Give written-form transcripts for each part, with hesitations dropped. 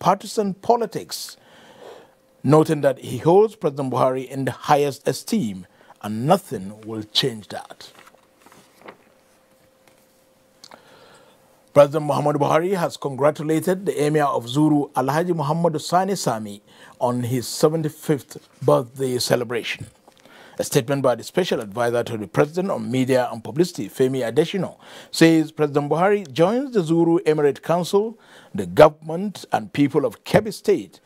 partisan politics, noting that he holds President Buhari in the highest esteem and nothing will change that. President Muhammadu Buhari has congratulated the Emir of Zuru, Alhaji Muhammadu Sani Sami, on his 75th birthday celebration. A statement by the Special Advisor to the President on Media and Publicity, Femi Adesina, says President Buhari joins the Zuru Emirate Council, the government and people of Kebbi State,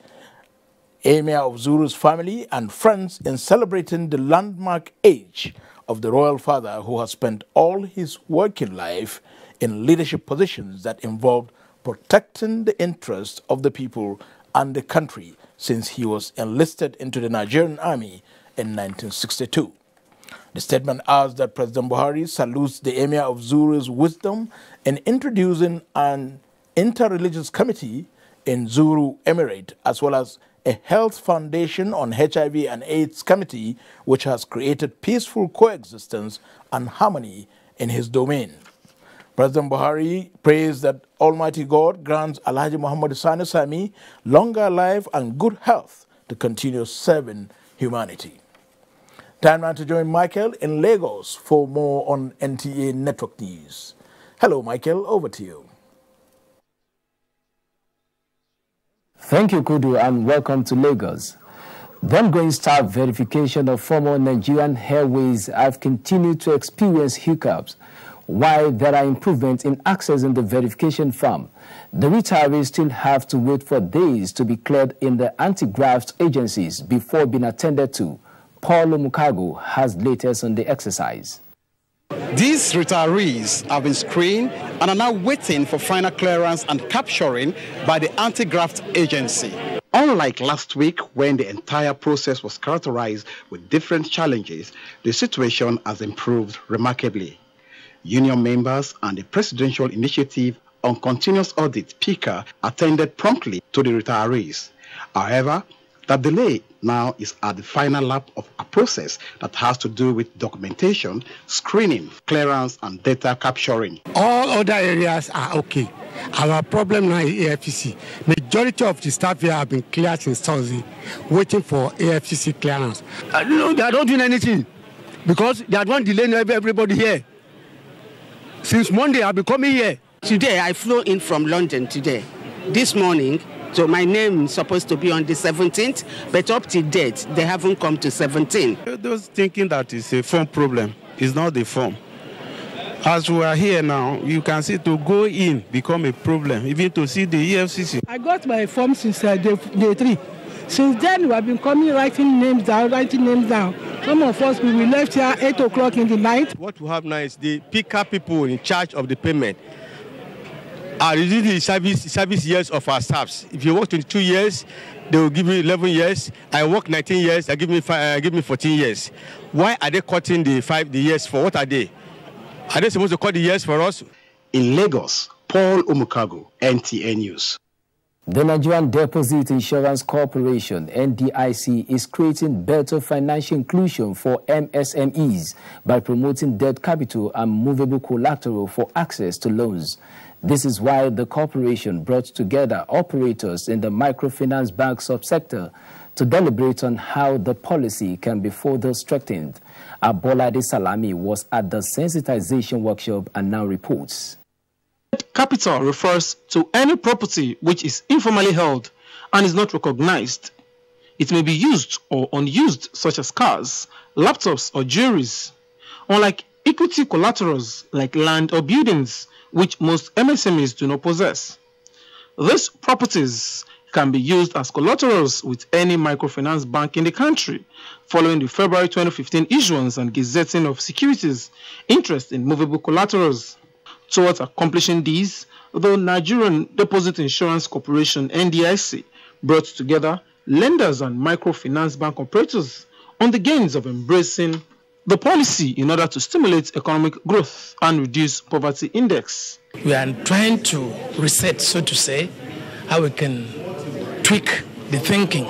Emir of Zuru's family and friends in celebrating the landmark age of the royal father who has spent all his working life in leadership positions that involved protecting the interests of the people and the country since he was enlisted into the Nigerian army in 1962. The statement adds that President Buhari salutes the Emir of Zuru's wisdom in introducing an interreligious committee in Zuru Emirate, as well as a health foundation on HIV and AIDS committee, which has created peaceful coexistence and harmony in his domain. President Buhari prays that Almighty God grants Alhaji Muhammad Sani Sami longer life and good health to continue serving humanity. Time now to join Michael in Lagos for more on NTA Network News. Hello, Michael, over to you. Thank you, Kudu, and welcome to Lagos. The ongoing staff verification of former Nigerian Airways have continued to experience hiccups. While there are improvements in accessing the verification form, the retirees still have to wait for days to be cleared in the anti-graft agencies before being attended to. Paul Omukago has latest on the exercise. These retirees have been screened and are now waiting for final clearance and capturing by the anti-graft agency. Unlike last week, when the entire process was characterized with different challenges, the situation has improved remarkably. Union members and the Presidential Initiative on Continuous Audit, PICA, attended promptly to the retirees. However, the delay now is at the final lap of a process that has to do with documentation, screening, clearance, and data capturing. All other areas are okay. Our problem now is AFCC. Majority of the staff here have been cleared since Thursday, waiting for AFCC clearance. No, they are not doing anything because they are not delaying everybody here. Since Monday, I've been coming here. Today, I flew in from London today. This morning, so my name is supposed to be on the 17th, but up to date, they haven't come to 17. Those thinking that it's a form problem is not the form. As we are here now, you can see to go in become a problem, even to see the EFCC. I got my form since day 3. Since then, we have been coming, writing names down. Some of us, we left here 8 o'clock in the night. What we have now is the PICA people in charge of the payment are reducing the service years of our staffs. If you work 22 years, they will give me 11 years. I work 19 years, they give me 14 years. Why are they cutting the years for? What are they? Are they supposed to cut the years for us? In Lagos, Paul Omukago, NTA News. The Nigerian Deposit Insurance Corporation, NDIC, is creating better financial inclusion for MSMEs by promoting debt capital and movable collateral for access to loans. This is why the corporation brought together operators in the microfinance bank subsector to deliberate on how the policy can be further strengthened. Abolade Salami was at the sensitization workshop and now reports. Capital refers to any property which is informally held and is not recognized. It may be used or unused, such as cars, laptops, or jewelries. Unlike equity collaterals like land or buildings, which most MSMEs do not possess. These properties can be used as collaterals with any microfinance bank in the country, following the February 2015 issuance and gazetting of securities interest in movable collaterals. Towards accomplishing these, the Nigerian Deposit Insurance Corporation, NDIC, brought together lenders and microfinance bank operators on the gains of embracing the policy in order to stimulate economic growth and reduce poverty index. We are trying to reset, so to say, how we can tweak the thinking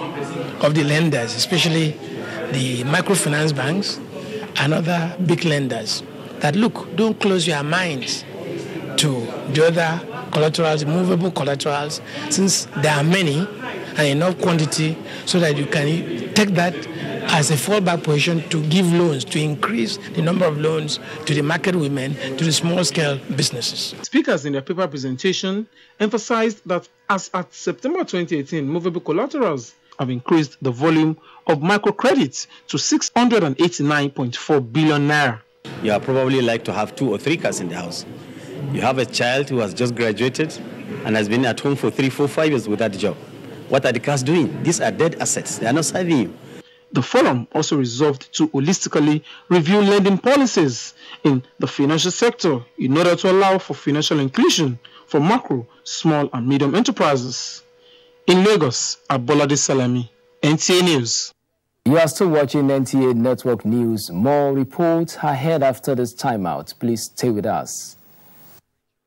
of the lenders, especially the microfinance banks and other big lenders, that look, don't close your minds to the other collaterals, movable collaterals, since there are many and enough quantity, so that you can take that as a fallback position to give loans, to increase the number of loans to the market women, to the small-scale businesses. Speakers in their paper presentation emphasized that as at September 2018, movable collaterals have increased the volume of microcredits to 689.4 billion naira. You are probably like to have 2 or 3 cars in the house. You have a child who has just graduated and has been at home for 3, 4, 5 years without a job. What are the cars doing? These are dead assets. They are not serving you. The forum also resolved to holistically review lending policies in the financial sector in order to allow for financial inclusion for macro, small and medium enterprises. In Lagos, Abolade Salami, NTA News. You are still watching NTA Network News. More reports ahead after this timeout. Please stay with us.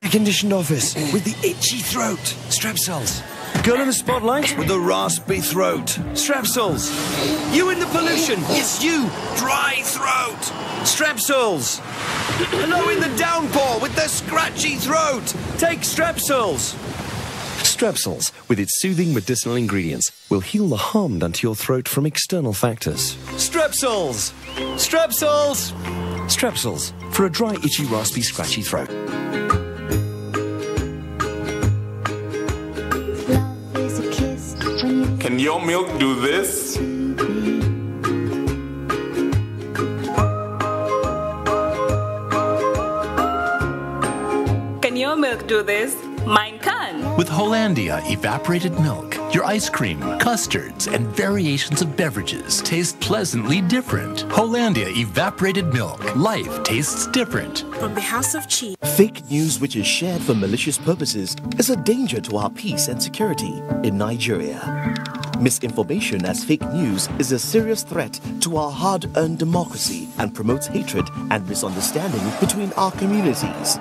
Air-conditioned office with the itchy throat. Strepsils. Girl in the spotlight with the raspy throat. Strepsils. You in the pollution. It's you. Dry throat. Strepsils. Hello in the downpour with the scratchy throat. Take Strepsils. Strepsils, with its soothing medicinal ingredients, will heal the harm done to your throat from external factors. Strepsils. Strepsils. Strepsils, for a dry, itchy, raspy, scratchy throat. Can your milk do this? Can your milk do this? Mine can. With Hollandia evaporated milk, your ice cream, custards, and variations of beverages taste pleasantly different. Hollandia evaporated milk. Life tastes different. From the House of Cheese. Fake news which is shared for malicious purposes is a danger to our peace and security in Nigeria. Misinformation as fake news is a serious threat to our hard-earned democracy and promotes hatred and misunderstanding between our communities.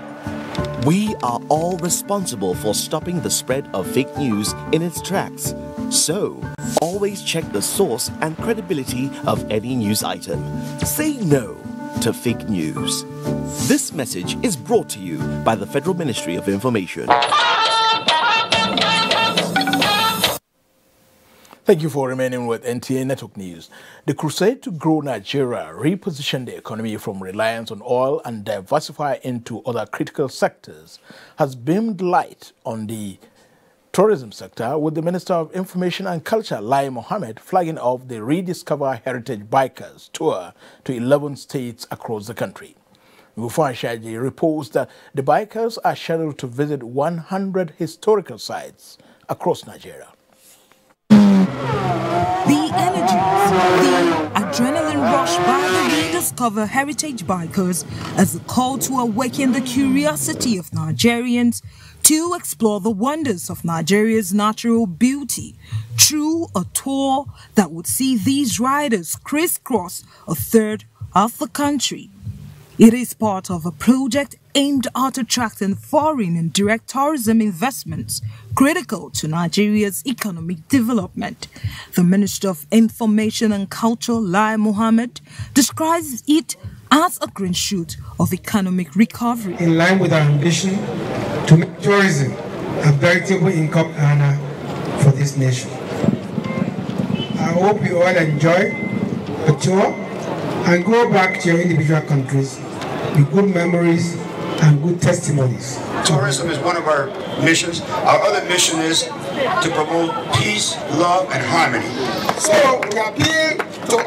We are all responsible for stopping the spread of fake news in its tracks. So, always check the source and credibility of any news item. Say no to fake news. This message is brought to you by the Federal Ministry of Information. Thank you for remaining with NTA Network News. The crusade to grow Nigeria, reposition the economy from reliance on oil and diversify into other critical sectors has beamed light on the tourism sector, with the Minister of Information and Culture, Lai Mohammed, flagging off the Rediscover Heritage Bikers tour to 11 states across the country. Mufan Shaji reports that the bikers are scheduled to visit 100 historical sites across Nigeria. The energies, the adrenaline rush by the Rediscover Heritage Bikers as a call to awaken the curiosity of Nigerians to explore the wonders of Nigeria's natural beauty through a tour that would see these riders crisscross a third of the country. It is part of a project aimed at attracting foreign and direct tourism investments critical to Nigeria's economic development. The Minister of Information and Culture, Lai Mohammed, describes it as a green shoot of economic recovery. In line with our ambition to make tourism a veritable income earner for this nation. I hope you all enjoy the tour and go back to your individual countries with good memories and good testimonies. Tourism is one of our missions. Our other mission is to promote peace, love, and harmony. So we appeal to